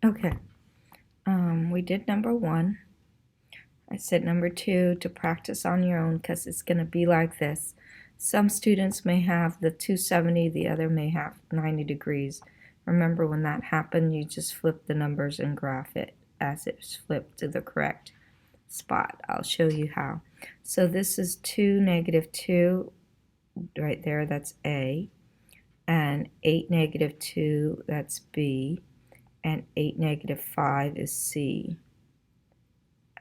Okay, we did number 1. I said number 2 to practice on your own because it's going to be like this. Some students may have the 270, the other may have 90 degrees. Remember, when that happened, you just flip the numbers and graph it as it's flipped to the correct spot. I'll show you how. So this is 2, -2, right there, that's A, and 8, -2, that's B, and 8, -5 is C.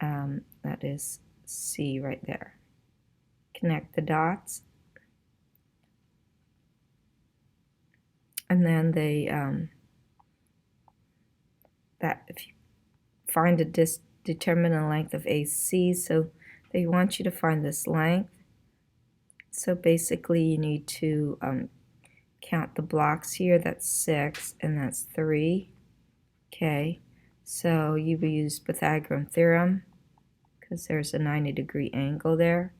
That is C right there. Connect the dots, and then they if you find determine the length of AC, so they want you to find this length. So basically, you need to count the blocks here. That's 6, and that's 3. Okay, so you will use Pythagorean theorem because there's a 90-degree angle there.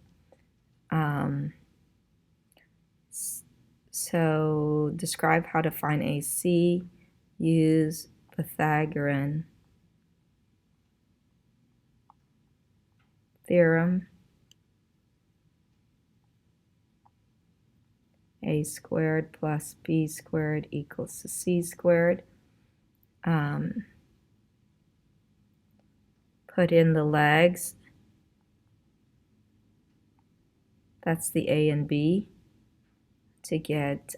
So describe how to find AC. Use Pythagorean theorem. A squared plus B squared equals to C squared. Put in the legs. That's the A and B. To get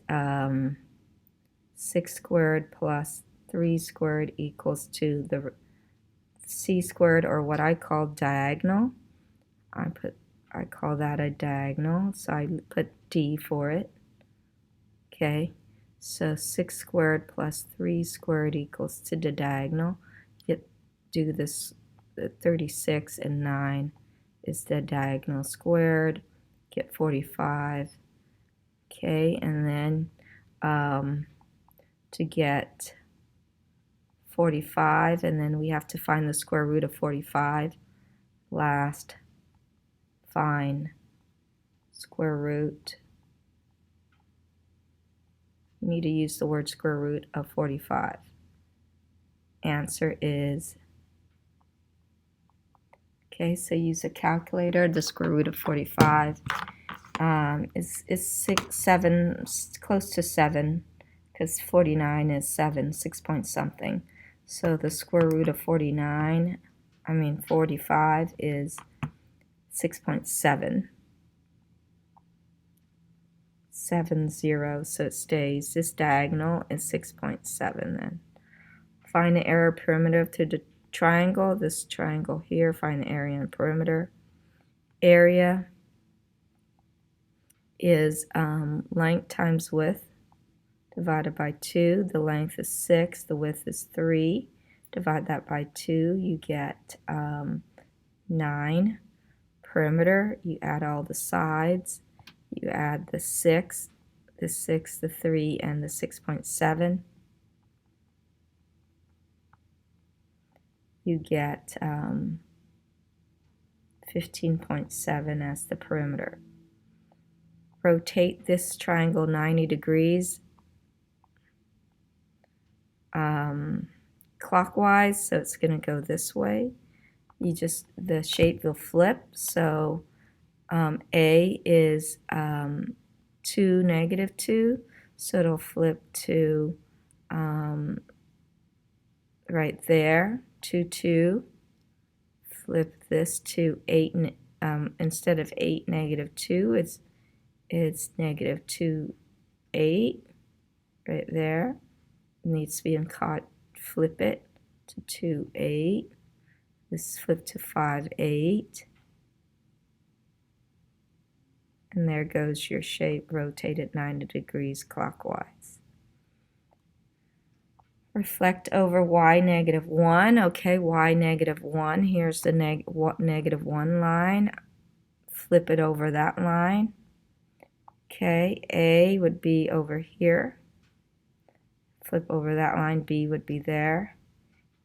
6 squared plus 3 squared equals to the C squared, or what I call diagonal. I call that a diagonal, so I put D for it. Okay, so 6 squared plus 3 squared equals to the diagonal. Do this, 36 and 9 is the diagonal squared. Get 45. Okay, and then to get 45, and then we have to find the square root of 45. Last, find square root. You need to use the word square root of 45. Answer is, okay, so use a calculator. The square root of 45 is 7, close to 7, because 49 is 7, 6 point something. So the square root of 45 is 6.7. 7, 0, so it stays. This diagonal is 6.7 then. Find the area perimeter to the triangle. This triangle here, find the area and perimeter. Area is length times width divided by 2. The length is 6, the width is 3. Divide that by 2, you get 9. Perimeter, you add all the sides. You add the 6, the 3, and the 6.7. You get 15.7 as the perimeter. Rotate this triangle 90 degrees clockwise, so it's going to go this way. The shape will flip, so A is 2, -2, so it'll flip to right there, 2, 2. Flip this to 8, instead of 8, -2, it's -2, 8, right there. It needs to be caught. Flip it to 2, 8. This flip to 5, 8. And there goes your shape, rotated 90 degrees clockwise. Reflect over y, -1. Okay, y, -1. Here's the -1 line. Flip it over that line. Okay, A would be over here. Flip over that line, B would be there.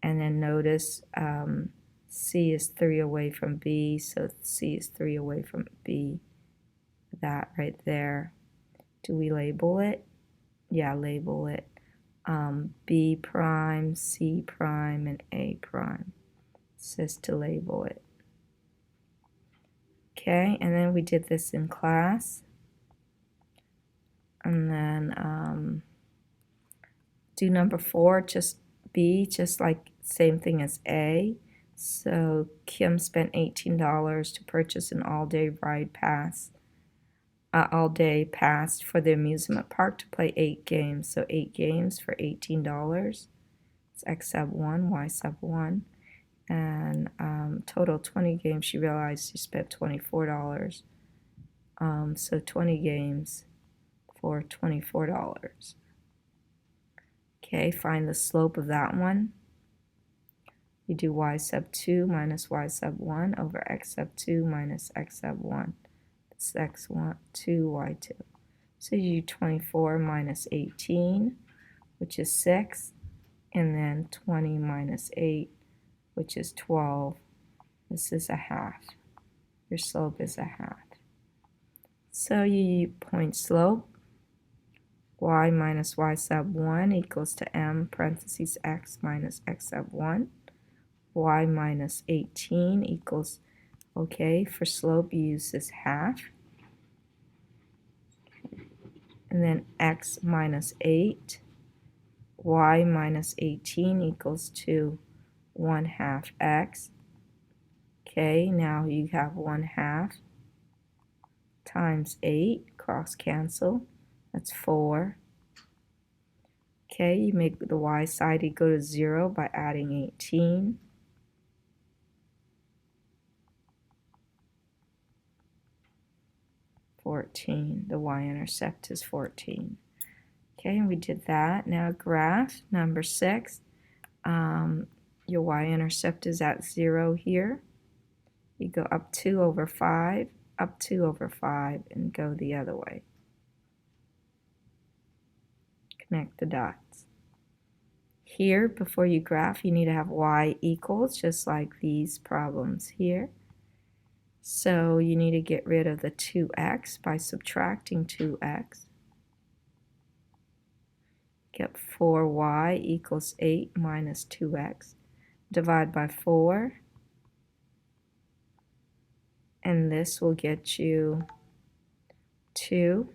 And then notice C is 3 away from B, so C is 3 away from B. That right there. Do we label it? Yeah, label it. B prime, C prime, and A prime. It says to label it. Okay, and then we did this in class. And then do number 4, just B, just like same thing as A. So Kim spent $18 to purchase an all-day pass for the amusement park to play 8 games. So 8 games for $18. It's X sub 1, Y sub 1. And total 20 games, she realized she spent $24. So 20 games for $24. Okay, find the slope of that one. You do y sub 2 minus y sub 1 over x sub 2 minus x sub 1. It's x1, 2, y2. So you do 24 minus 18, which is 6, and then 20 minus 8, which is 12. This is a half. Your slope is a half. So you point slope. Y minus y sub 1 equals to m parentheses x minus x sub 1. Y minus 18 equals, okay, for slope you use this half. And then x minus 8. Y minus 18 equals to 1/2 x. Okay, now you have 1/2 times 8, cross cancel. That's 4. Okay, you make the y side equal to 0 by adding 18. The y-intercept is 14. Okay, and we did that. Now graph number 6. Your y-intercept is at 0 here. You go up 2 over 5, up 2 over 5, and go the other way. Connect the dots. Here, before you graph, you need to have y equals, just like these problems here. So you need to get rid of the 2x by subtracting 2x. Get 4y equals 8 minus 2x. Divide by 4. And this will get you 2.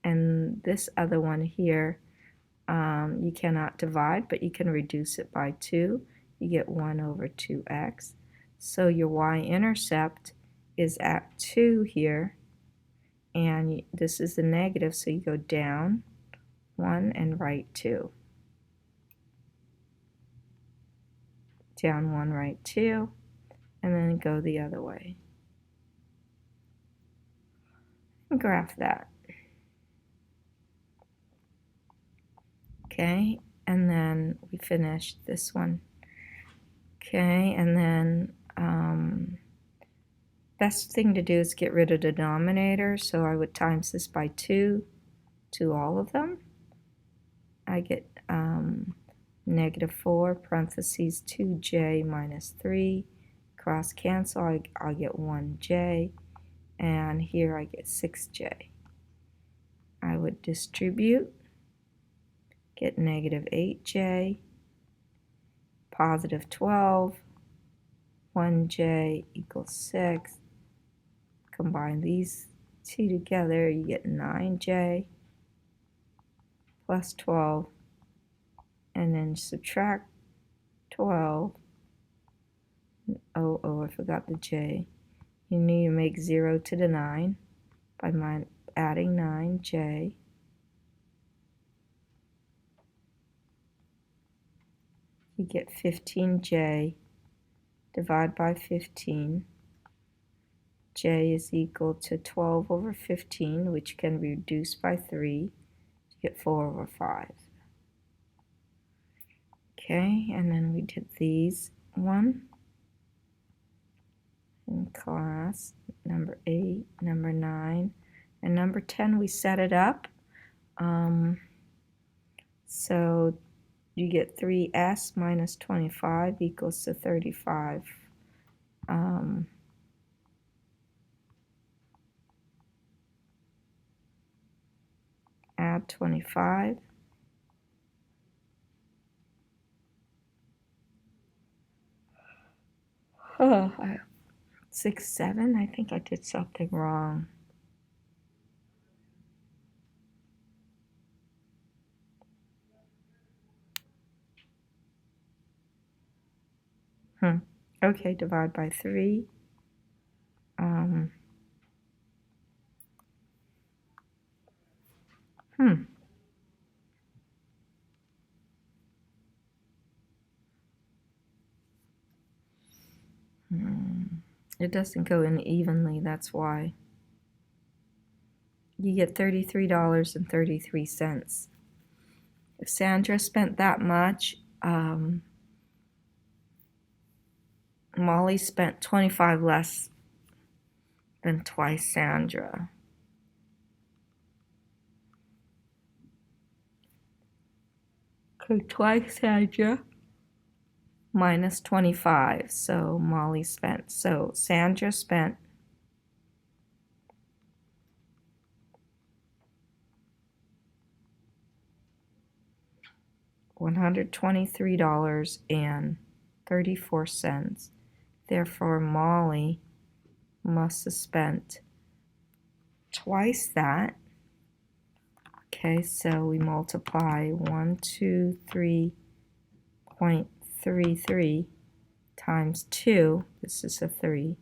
And this other one here, you cannot divide, but you can reduce it by 2. You get 1 over 2x. So your y-intercept is at 2 here, and this is the negative, so you go down 1 and right 2. Down 1, right 2, and then go the other way. And graph that. Okay, and then we finished this one. Okay, and then best thing to do is get rid of the denominator, so I would times this by 2 to all of them. I get negative 4 parentheses 2j minus 3, cross cancel, I'll get 1j, and here I get 6j. I would distribute, get negative 8j, positive 12, 1j equals 6. Combine these two together, you get 9j plus 12, and then subtract 12. Oh, I forgot the j. You need to make 0 to the 9 by adding 9j. You get 15j. Divide by 15. J is equal to 12 over 15, which can be reduced by 3. You get 4 over 5. Okay, and then we did these one in class, number 8, number 9, and number 10 we set it up. So you get 3s minus 25 equals to 35. Add 25. Oh, 6, 7. I think I did something wrong. Okay, divide by 3. It doesn't go in evenly, that's why. You get $33.33. If Sandra spent that much, Molly spent 25 less than twice Sandra. Okay, twice Sandra minus 25. So Molly spent. So Sandra spent $123.34. Therefore, Molly must have spent twice that. Okay, so we multiply 123.33 times 2. This is a 3.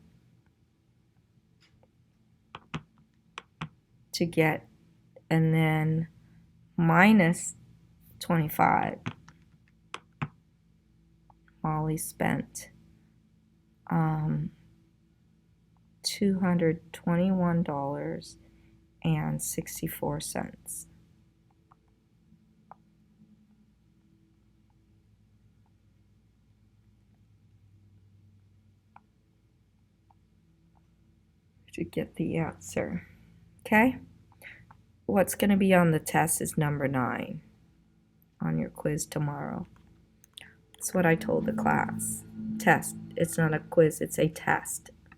To get, and then minus 25. Molly spent $221.64. To get the answer. Okay? What's going to be on the test is number 9 on your quiz tomorrow. That's what I told the class. Test. It's not a quiz, it's a test.